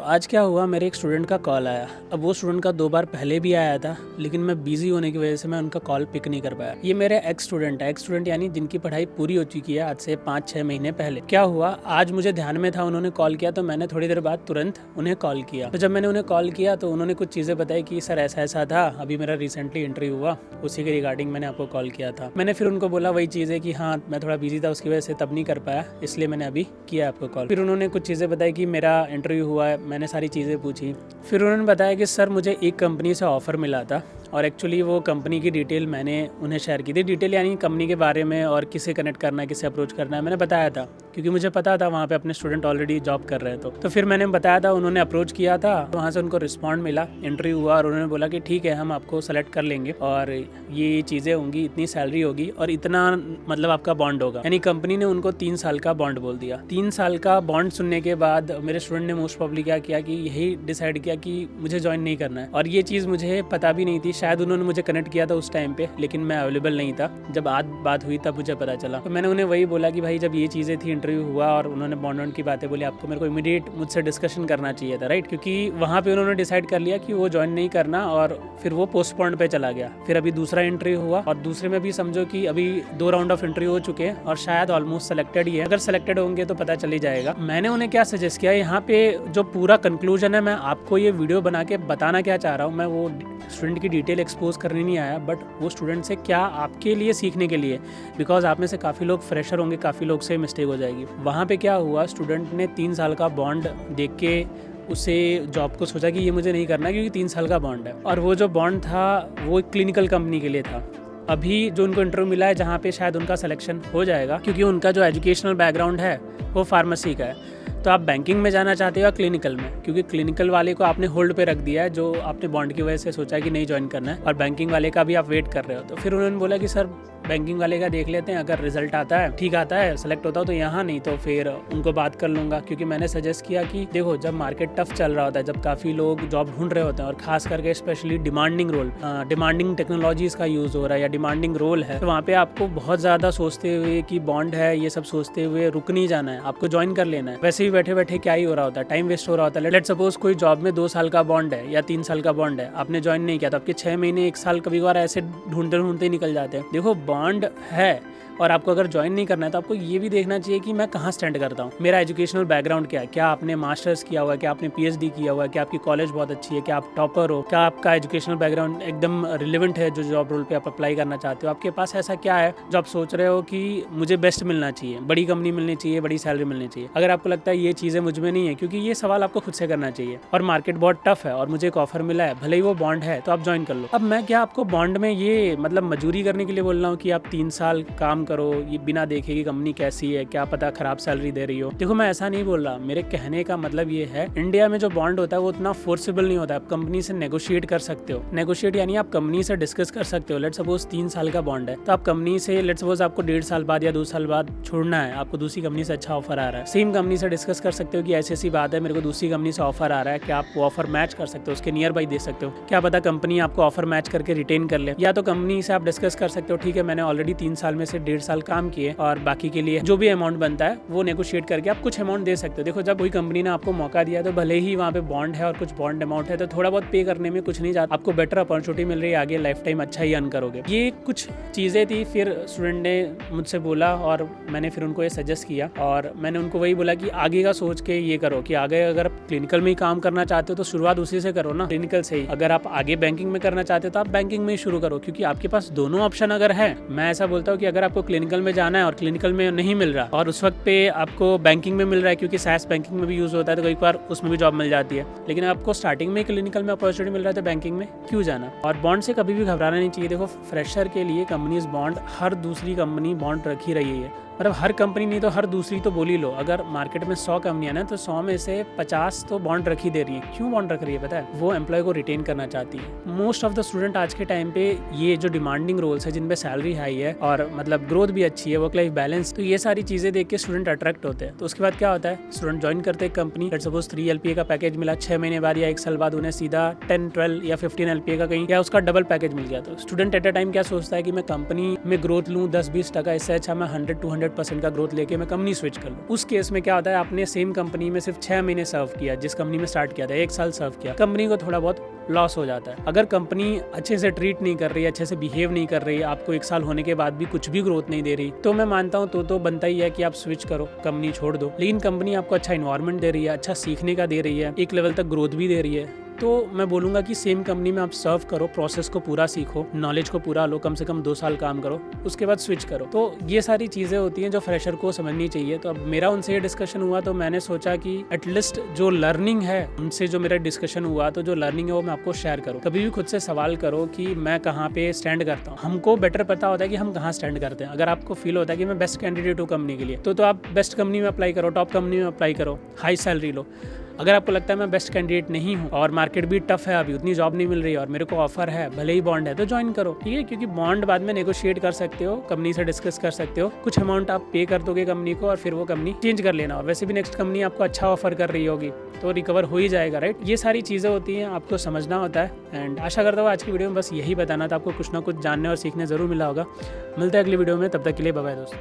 आज क्या हुआ, मेरे एक स्टूडेंट का कॉल आया। अब वो स्टूडेंट का 2 बार पहले भी आया था, लेकिन मैं बिजी होने की वजह से मैं उनका कॉल पिक नहीं कर पाया। ये मेरे एक्स स्टूडेंट है, एक्स स्टूडेंट यानी जिनकी पढ़ाई पूरी हो चुकी है आज से 5-6 महीने पहले। क्या हुआ, आज मुझे ध्यान में था, उन्होंने कॉल किया तो मैंने थोड़ी देर बाद तुरंत उन्हें कॉल किया। तो जब मैंने उन्हें कॉल किया तो उन्होंने कुछ चीज़ें बताई कि सर ऐसा ऐसा था, अभी मेरा रिसेंटली इंटरव्यू हुआ, उसी के रिगार्डिंग मैंने आपको कॉल किया था। मैंने फिर उनको बोला वही चीज़ है कि हाँ मैं थोड़ा बिजी था, उसकी वजह से तब नहीं कर पाया, इसलिए मैंने अभी किया आपको कॉल। फिर उन्होंने कुछ चीज़ें बताई कि मेरा इंटरव्यू हुआ है, मैंने सारी चीज़ें पूछी। फिर उन्होंने बताया कि सर मुझे एक कंपनी से ऑफ़र मिला था और एक्चुअली वो कंपनी की डिटेल मैंने उन्हें शेयर की थी। डिटेल यानी कंपनी के बारे में और किसे कनेक्ट करना है, किसे अप्रोच करना है, मैंने बताया था क्योंकि मुझे पता था वहाँ पे अपने स्टूडेंट ऑलरेडी जॉब कर रहे थे। तो फिर मैंने बताया था, उन्होंने अप्रोच किया था, वहाँ से उनको रिस्पॉन्ड मिला, इंटरव्यू हुआ और उन्होंने बोला कि ठीक है हम आपको सेलेक्ट कर लेंगे और ये चीज़ें होंगी, इतनी सैलरी होगी और इतना मतलब आपका बॉन्ड होगा। यानी कंपनी ने उनको 3 साल का बॉन्ड बोल दिया। 3 साल का बॉन्ड सुनने के बाद मेरे स्टूडेंट ने मोस्ट प्रॉब्ली क्या किया कि यही डिसाइड किया कि मुझे ज्वाइन नहीं करना है। और ये चीज़ मुझे पता भी नहीं थी, शायद उन्होंने मुझे कनेक्ट किया था उस टाइम पे, लेकिन मैं अवेलेबल नहीं था। जब आज बात हुई तब मुझे पता चला। तो मैंने उन्हें वही बोला कि भाई जब ये चीज़ें थी, इंटरव्यू हुआ और उन्होंने बॉन्ड की बातें बोली, आपको मेरे को इमीडिएट मुझसे डिस्कशन करना चाहिए था, राइट? क्योंकि वहाँ पे उन्होंने डिसाइड कर लिया कि वो ज्वाइन नहीं करना और फिर वो पोस्टपोन्ड पे चला गया। फिर अभी दूसरा इंटरव्यू हुआ और दूसरे में भी समझो कि अभी 2 राउंड ऑफ इंटरव्यू हो चुके हैं और शायद ऑलमोस्ट सेलेक्टेड ही है। अगर सेलेक्टेड होंगे तो पता चली जाएगा। मैंने उन्हें क्या सजेस्ट किया, यहाँ पे जो पूरा कंक्लूजन है, मैं आपको ये वीडियो बना के बताना क्या चाह रहा हूँ, मैं वो स्टूडेंट की डिटेल एक्सपोज करने नहीं आया, बट वो स्टूडेंट से क्या आपके लिए सीखने के लिए, बिकॉज आप में से काफ़ी लोग फ्रेशर होंगे, काफ़ी लोग से मिस्टेक हो जाएगी। वहाँ पे क्या हुआ, स्टूडेंट ने 3 साल का बॉन्ड देख के उसे जॉब को सोचा कि ये मुझे नहीं करना क्योंकि 3 साल का बॉन्ड है। और वो जो बॉन्ड था वो एक क्लिनिकल कंपनी के लिए था। अभी जो उनको इंटरव्यू मिला है जहाँ पे शायद उनका सिलेक्शन हो जाएगा, क्योंकि उनका जो एजुकेशनल बैकग्राउंड है वो फार्मेसी का है। तो आप बैंकिंग में जाना चाहते हो या क्लिनिकल में, क्योंकि क्लिनिकल वाले को आपने होल्ड पे रख दिया है, जो आपने बॉन्ड की वजह से सोचा कि नहीं ज्वाइन करना है, और बैंकिंग वाले का भी आप वेट कर रहे हो। तो फिर उन्होंने बोला कि सर बैंकिंग वाले का देख लेते हैं, अगर रिजल्ट आता है ठीक आता है, सेलेक्ट होता हो तो यहाँ, नहीं तो फिर उनको बात कर लूँगा। क्योंकि मैंने सजेस्ट किया कि देखो जब मार्केट टफ चल रहा होता है, जब काफ़ी लोग जॉब ढूंढ रहे होते हैं और खास करके specially demanding role, demanding technologies का यूज़ हो रहा है या डिमांडिंग रोल है, तो वहाँ पे आपको बहुत ज़्यादा सोचते हुए कि बॉन्ड है ये सब सोचते हुए रुक नहीं जाना है, आपको ज्वाइन कर लेना है। वैसे भी बैठे बैठे क्या ही हो रहा होता है, टाइम वेस्ट हो रहा होता है। लेट सपोज कोई जॉब में 2 साल का बॉन्ड है या 3 साल का बॉन्ड है, आपने ज्वाइन नहीं किया तो आपके 6 महीने 1 साल कभी कभार ऐसे ढूंढते ढूंढते निकल जाते हैं। देखो बॉन्ड है और आपको अगर ज्वाइन नहीं करना है तो आपको ये भी देखना चाहिए कि मैं कहाँ स्टैंड करता हूँ, मेरा एजुकेशनल बैकग्राउंड क्या है, क्या आपने मास्टर्स किया हुआ है, क्या आपने पीएचडी किया हुआ है, क्या आपकी कॉलेज बहुत अच्छी है, क्या आप टॉपर हो, क्या आपका एजुकेशनल बैकग्राउंड एकदम रिलेवेंट है जो जॉब रोल पे आप अप्लाई करना चाहते हो, आपके पास ऐसा क्या है जो आप सोच रहे हो कि मुझे बेस्ट मिलना चाहिए, बड़ी कंपनी मिलनी चाहिए, बड़ी सैलरी मिलनी चाहिए। अगर आपको लगता है ये चीज़ें मुझ में नहीं है, क्योंकि ये सवाल आपको खुद से करना चाहिए। और मार्केट बहुत टफ है और मुझे एक ऑफर मिला है, भले ही वो बॉन्ड है, तो आप ज्वाइन कर लो। अब मैं क्या आपको बॉन्ड में ये मतलब मजूरी करने के लिए बोल रहा हूँ कि आप 3 साल काम करो, ये बिना देखे कि कंपनी कैसी है, क्या पता खराब सैलरी दे रही हो। देखो मैं ऐसा नहीं बोल रहा, मेरे कहने का मतलब ये है, इंडिया में जो बॉन्ड होता है वो उतना फोर्सेबल नहीं होता है। आप कंपनी से नेगोशिएट कर सकते हो, नेगोशिएट यानी आप कंपनी से डिस्कस कर सकते हो। लेट सपोज 3 साल का बॉन्ड है तो आप कंपनी से, लेट सपोज आपको 1.5 साल बाद या 2 साल बाद छोड़ना है, आपको दूसरी कंपनी से अच्छा ऑफर आ रहा है, सेम कंपनी से डिस्कस कर सकते हो कि ऐसी ऐसी बात है, मेरे को दूसरी कंपनी से ऑफर आ रहा है, क्या आप वो ऑफर मैच कर सकते हो, उसके नियर बाई दे सकते हो, क्या पता कंपनी आपको ऑफर मैच करके रिटेन कर ले। या तो कंपनी से आप डिस्कस कर सकते हो, ठीक है मैंने ऑलरेडी 3 साल में से 1.5 साल काम किए और बाकी के लिए जो भी अमाउंट बनता है वो नेगोशिएट करके आप कुछ अमाउंट दे सकते हो। देखो जब कोई कंपनी ने आपको मौका दिया है तो भले ही वहाँ पे बॉन्ड है और कुछ बॉन्ड अमाउंट है, तो थोड़ा बहुत पे करने में कुछ नहीं जाता, आपको बेटर अपॉर्चुनिटी मिल रही है, आगे लाइफ टाइम अच्छा ही अर्न करोगे। ये कुछ चीज़ें थी। फिर स्टूडेंट ने मुझसे बोला और मैंने फिर उनको ये सजेस्ट किया और मैंने उनको वही बोला कि आगे का सोच के ये करो कि आगे अगर आप क्लिनिकल में ही काम करना चाहते हो तो शुरुआत उसी से करो ना, क्लिनिकल से ही। अगर आप आगे बैंकिंग में करना चाहते हो तो आप बैंकिंग में ही शुरू करो, क्योंकि आपके पास दोनों ऑप्शन अगर है। मैं ऐसा बोलता हूँ कि अगर आपको क्लिनिकल में जाना है और क्लिनिकल में नहीं मिल रहा और उस वक्त पे आपको बैंकिंग में मिल रहा है, क्योंकि SaaS बैंकिंग में भी यूज़ होता है, तो कई बार उसमें भी जॉब मिल जाती है, लेकिन आपको स्टार्टिंग में क्लिनिकल में अपॉर्चुनिटी मिल रहा है तो बैंकिंग में क्यों जाना। और बॉन्ड से कभी भी घबराना नहीं चाहिए। देखो फ्रेशर के लिए कंपनीज बॉन्ड, हर दूसरी कंपनी बॉन्ड रख ही रही है, मतलब हर कंपनी नहीं तो हर दूसरी तो बोल ही लो। अगर मार्केट में 100 कंपनियां ना तो 100 में से 50 तो बॉन्ड रख ही दे रही है। क्यों बॉन्ड रख रही है पता है? वो एम्प्लॉय को रिटेन करना चाहती है। मोस्ट ऑफ द स्टूडेंट आज के टाइम पे ये जो डिमांडिंग रोल्स है जिनपे सैलरी हाई है और मतलब ग्रोथ भी अच्छी है, वर्क लाइफ बैलेंस, तो ये सारी चीजें देख के स्टूडेंट अट्रैक्ट होते हैं। तो उसके बाद क्या होता है, स्टूडेंट ज्वाइन करते हैं कंपनी, लेट्स सपोज 3 LPA का पैकेज मिला, 6 महीने बाद या 1 साल बाद उन्हें सीधा 10, 12 या 15 LPA का कहीं या उसका डबल पैकेज मिल गया। तो स्टूडेंट एट अ टाइम क्या सोचता है कि मैं कंपनी में ग्रोथ लूँ 10-20%, इससे अच्छा मैं 100-200 100% का ग्रोथ लेके मैं कंपनी स्विच कर लूँ। उस केस में क्या होता है, आपने सेम कंपनी में सिर्फ 6 महीने सर्व किया, जिस कंपनी में स्टार्ट किया था 1 साल सर्व किया, कंपनी को थोड़ा बहुत लॉस हो जाता है। अगर कंपनी अच्छे से ट्रीट नहीं कर रही है, अच्छे से बिहेव नहीं कर रही है, आपको 1 साल होने के बाद भी कुछ भी ग्रोथ नहीं दे रही, तो मैं मानता हूँ तो बनता ही है कि आप स्विच करो, कंपनी छोड़ दो। लेकिन कंपनी आपको अच्छा इन्वायरमेंट दे रही है, अच्छा सीखने का दे रही है, एक लेवल तक ग्रोथ भी दे रही है, तो मैं बोलूँगा कि सेम कंपनी में आप सर्व करो, प्रोसेस को पूरा सीखो, नॉलेज को पूरा लो, कम से कम 2 साल काम करो, उसके बाद स्विच करो। तो ये सारी चीज़ें होती हैं जो फ्रेशर को समझनी चाहिए। तो अब मेरा उनसे ये डिस्कशन हुआ, तो मैंने सोचा कि एटलीस्ट जो लर्निंग है उनसे जो मेरा डिस्कशन हुआ, तो जो लर्निंग है वो मैं आपको शेयर करूँ। कभी भी खुद से सवाल करो कि मैं कहाँ पे स्टैंड करता हूँ। हमको बेटर पता होता है कि हम कहाँ स्टैंड करते हैं। अगर आपको फील होता है कि मैं बेस्ट कैंडिडेट हूँ कंपनी के लिए, तो आप बेस्ट कंपनी में अप्लाई करो, टॉप कंपनी में अप्लाई करो, हाई सैलरी लो। अगर आपको लगता है मैं बेस्ट कैंडिडेट नहीं हूँ और मार्केट भी टफ है, अभी उतनी जॉब नहीं मिल रही और मेरे को ऑफर है, भले ही बॉन्ड है, तो ज्वाइन करो, ठीक है। क्योंकि बॉन्ड बाद में नेगोशिएट कर सकते हो, कंपनी से डिस्कस कर सकते हो, कुछ अमाउंट आप पे कर दोगे कंपनी को और फिर वो कंपनी चेंज कर लेना। और वैसे भी नेक्स्ट कंपनी आपको अच्छा ऑफर कर रही होगी तो रिकवर हो ही जाएगा, राइट। ये सारी चीज़ें होती हैं, आपको समझना होता है। एंड आशा करता हूँ आज की वीडियो में बस यही बताना था, आपको कुछ ना कुछ जानने और सीखने ज़रूर मिला होगा। मिलते हैं अगली वीडियो में, तब तक के लिए बाय बाय दोस्तों।